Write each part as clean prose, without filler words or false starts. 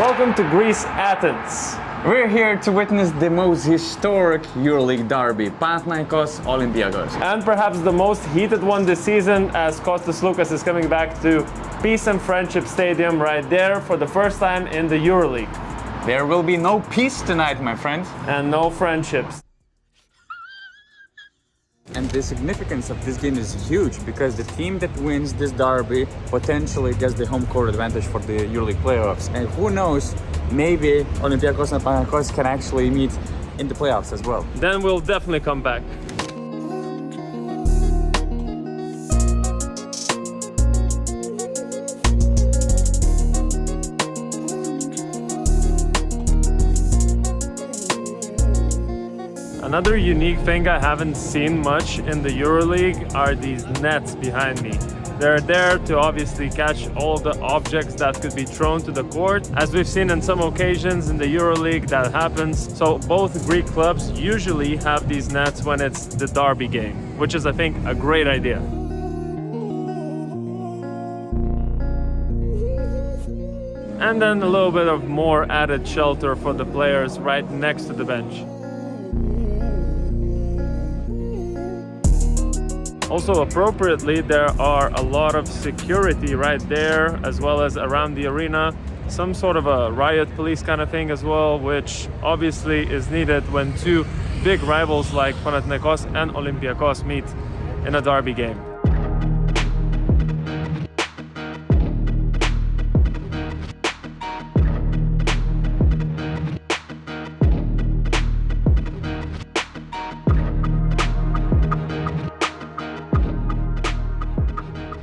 Welcome to Greece, Athens. We're here to witness the most historic EuroLeague derby, Panathinaikos Olympiacos. And perhaps the most heated one this season, as Sloukas is coming back to Peace and Friendship Stadium right there for the first time in the EuroLeague. There will be no peace tonight, my friends. And no friendships. And the significance of this game is huge because the team that wins this derby potentially gets the home court advantage for the EuroLeague playoffs. And who knows, maybe Olympiacos and Panathinaikos can actually meet in the playoffs as well. Then we'll definitely come back. Another unique thing I haven't seen much in the EuroLeague are these nets behind me. They're there to obviously catch all the objects that could be thrown to the court. As we've seen on some occasions in the EuroLeague, that happens. So both Greek clubs usually have these nets when it's the derby game, which is, I think, a great idea. And then a little bit of more added shelter for the players right next to the bench. Also, appropriately, there are a lot of security right there, as well as around the arena. Some sort of a riot police kind of thing as well, which obviously is needed when two big rivals like Panathinaikos and Olympiacos meet in a derby game.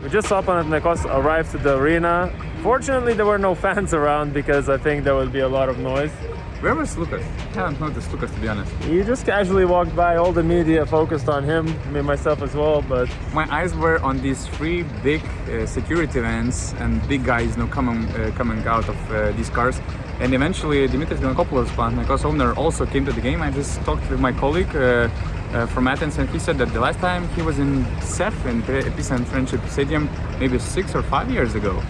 We just saw Panathinaikos arrive to the arena. Fortunately, there were no fans around because I think there would be a lot of noise. Where was Sloukas? I haven't noticed Sloukas, to be honest. He just casually walked by. All the media focused on him, me myself as well, but my eyes were on these three big security vans and big guys coming out of these cars. And eventually, Dimitris Giannakopoulos, Panathinaikos owner, also came to the game. I just talked with my colleague from Athens, and he said that the last time he was in CEF, in Peace and Friendship Stadium, maybe 6 or 5 years ago.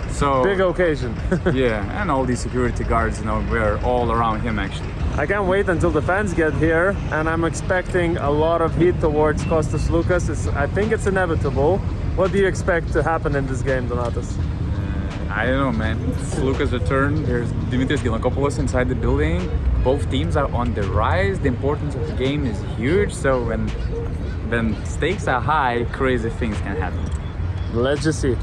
So big occasion. Yeah, and all these security guards, were all around him actually. I can't wait until the fans get here, and I'm expecting a lot of heat towards Sloukas. I think it's inevitable. What do you expect to happen in this game, Donatas? I don't know, man. Sloukas return. There's Dimitris Giannakopoulos inside the building. Both teams are on the rise. The importance of the game is huge. So when stakes are high, crazy things can happen. Let's just see.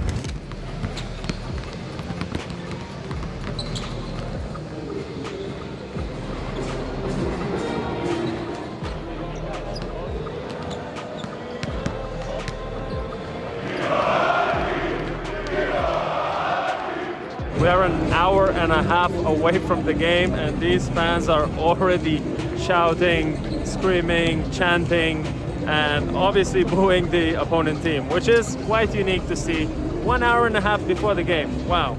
We are an hour and a half away from the game, and these fans are already shouting, screaming, chanting, and obviously booing the opponent team, which is quite unique to see 1 hour and a half before the game. Wow.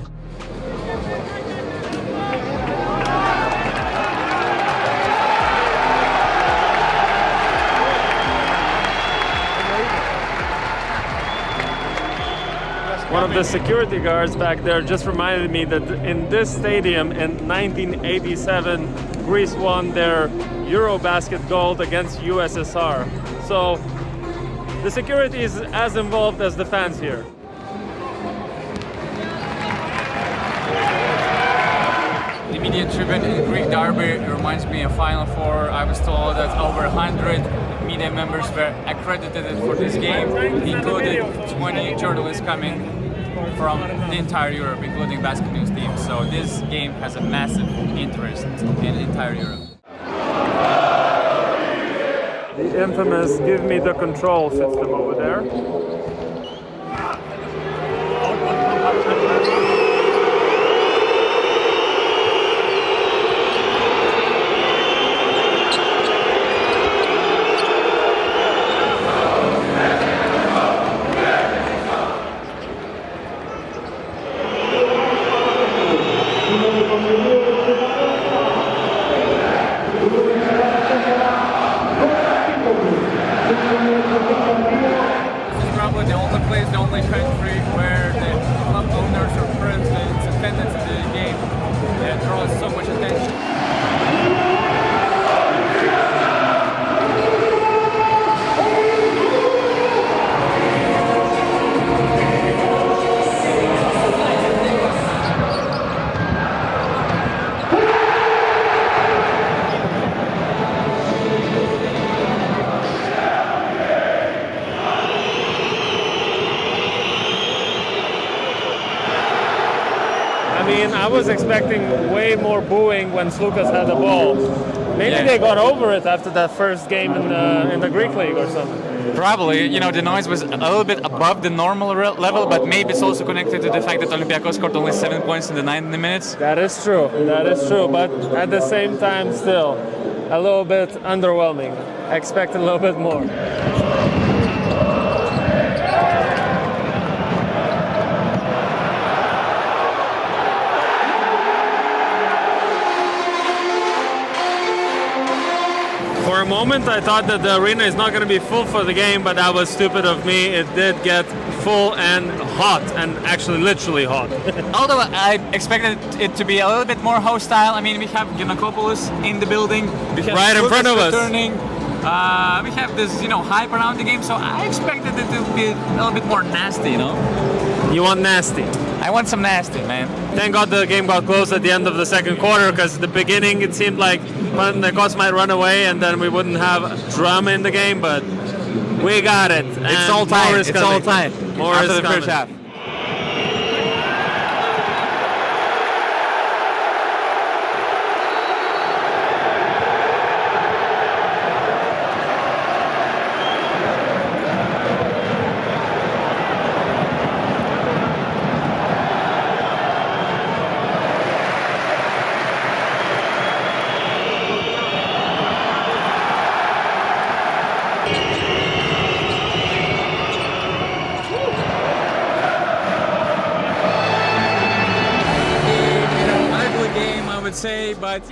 One of the security guards back there just reminded me that in this stadium in 1987, Greece won their Eurobasket gold against USSR. So the security is as involved as the fans here. The media tribune in the Greek derby reminds me of Final Four. I was told that over 100 media members were accredited for this game, including 20 journalists coming from the entire Europe, including basket news teams. So this game has a massive interest in entire Europe. The infamous "give me the control" system over there. was expecting way more booing when Sloukas had the ball. Maybe Yeah. they got over it after that first game in the Greek league or something. Probably, the noise was a little bit above the normal level, but maybe it's also connected to the fact that Olympiacos scored only 7 points in the 90 minutes. That is true. That is true. But at the same time, still a little bit underwhelming. I expect a little bit more. For a moment, I thought that the arena is not going to be full for the game, but that was stupid of me. It did get full and hot, and actually literally hot. Although I expected it to be a little bit more hostile. I mean, we have Giannakopoulos in the building. We have Right in front of us. returning. We have this, hype around the game, so I expected it to be a little bit more nasty, You want nasty. I want some nasty, man. Thank God the game got close at the end of the second quarter, because at the beginning it seemed like Panathinaikos might run away and then we wouldn't have drama in the game, but we got it. It's all tight. It's all tight. More After is the first coming. half. Say, but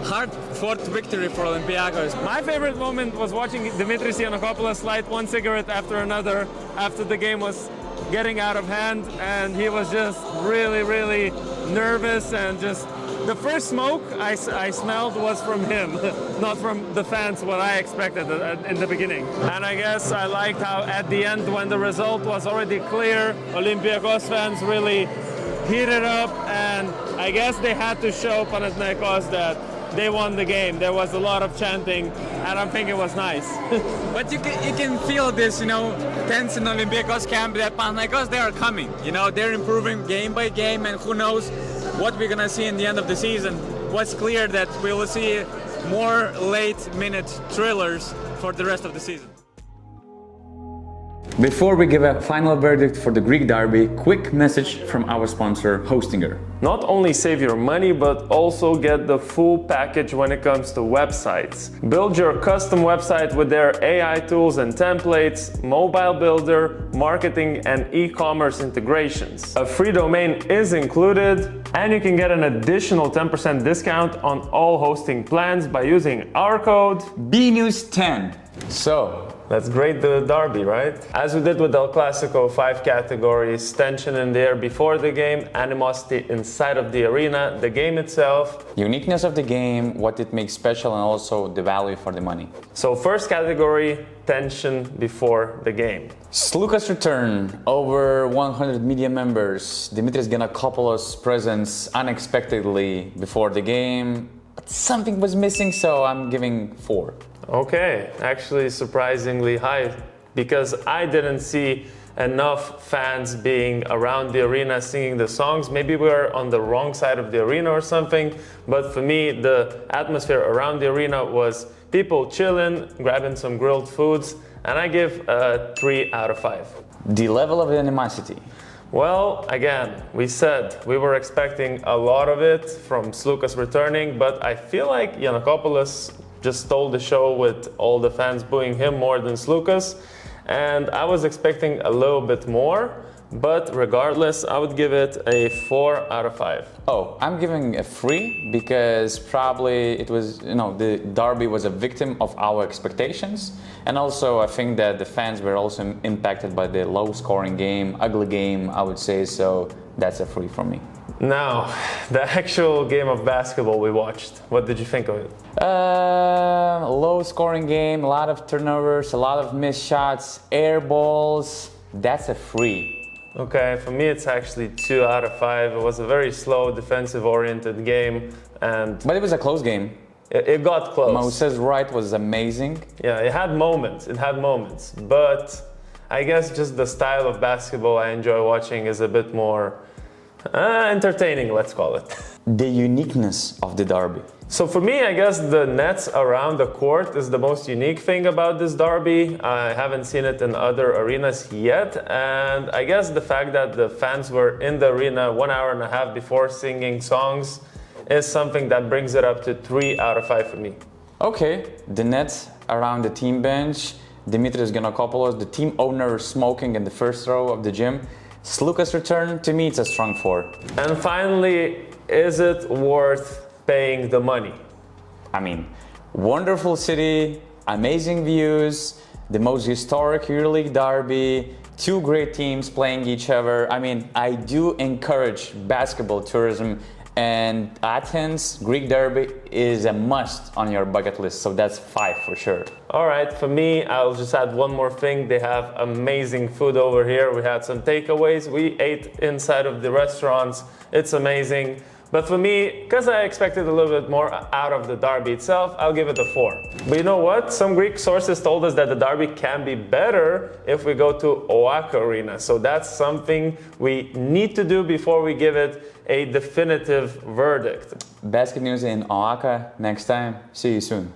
hard-fought victory for Olympiacos. My favorite moment was watching Dimitris Giannakopoulos light one cigarette after another after the game was getting out of hand, and he was just really, really nervous, and just the first smoke I smelled was from him, not from the fans, what I expected in the beginning. And I guess I liked how at the end, when the result was already clear, Olympiacos fans really heated up, and I guess they had to show Panathinaikos that they won the game. There was a lot of chanting, and I think it was nice. But you can feel this, tense in Olympiacos camp that Panathinaikos, they are coming. They're improving game by game, and who knows what we're gonna see in the end of the season. What's clear that we will see more late-minute thrillers for the rest of the season. Before we give a final verdict for the Greek derby, quick message from our sponsor, Hostinger. Not only save your money, but also get the full package when it comes to websites. Build your custom website with their AI tools and templates, mobile builder, marketing, and e-commerce integrations. A free domain is included, and you can get an additional 10% discount on all hosting plans by using our code BNews10. So, let's grade the derby, right? As we did with El Clasico, 5 categories: tension in the air before the game, animosity inside of the arena, the game itself. uniqueness of the game, what it makes special, and also the value for the money. So first category, tension before the game. Sloukas return, over 100 media members, Dimitris Giannakopoulos' presence unexpectedly before the game, but something was missing, so I'm giving 4. Okay, actually surprisingly high, because I didn't see enough fans being around the arena singing the songs. Maybe we were on the wrong side of the arena or something, but for me, the atmosphere around the arena was people chilling, grabbing some grilled foods, and I give a 3 out of 5. The level of animosity. Well, again, we said we were expecting a lot of it from Sloukas returning, but I feel like Giannakopoulos just stole the show with all the fans booing him more than Sloukas, and I was expecting a little bit more, but regardless, I would give it a 4 out of 5. Oh, I'm giving a 3 because probably it was, the derby was a victim of our expectations, and also I think that the fans were also impacted by the low-scoring game, ugly game, I would say, so that's a 3 for me. Now, the actual game of basketball we watched, what did you think of it? Low scoring game, a lot of turnovers, a lot of missed shots, air balls. That's a 3. Okay, for me it's actually 2 out of 5. It was a very slow, defensive-oriented game, and But it was a close game. it got close. Moses Wright was amazing. Yeah, it had moments, but I guess just the style of basketball I enjoy watching is a bit more Entertaining, let's call it. The uniqueness of the derby. So for me, I guess the nets around the court is the most unique thing about this derby. I haven't seen it in other arenas yet. And I guess the fact that the fans were in the arena 1 hour and a half before singing songs is something that brings it up to 3 out of 5 for me. Okay, the nets around the team bench. Dimitris Giannakopoulos, the team owner, smoking in the first row of the gym. Sloukas' return, to me, it's a strong 4. And finally, is it worth paying the money? I mean, wonderful city, amazing views, the most historic EuroLeague derby, 2 great teams playing each other. I mean, I do encourage basketball tourism, and Athens Greek derby is a must on your bucket list, so that's 5 for sure. All right, for me, I'll just add one more thing. They have amazing food over here. We had some takeaways. We ate inside of the restaurants. It's amazing. But for me, because I expected a little bit more out of the derby itself, I'll give it a 4. But you know what? Some Greek sources told us that the derby can be better if we go to Oaka Arena. So that's something we need to do before we give it a definitive verdict. Basket news in Oaka next time. See you soon.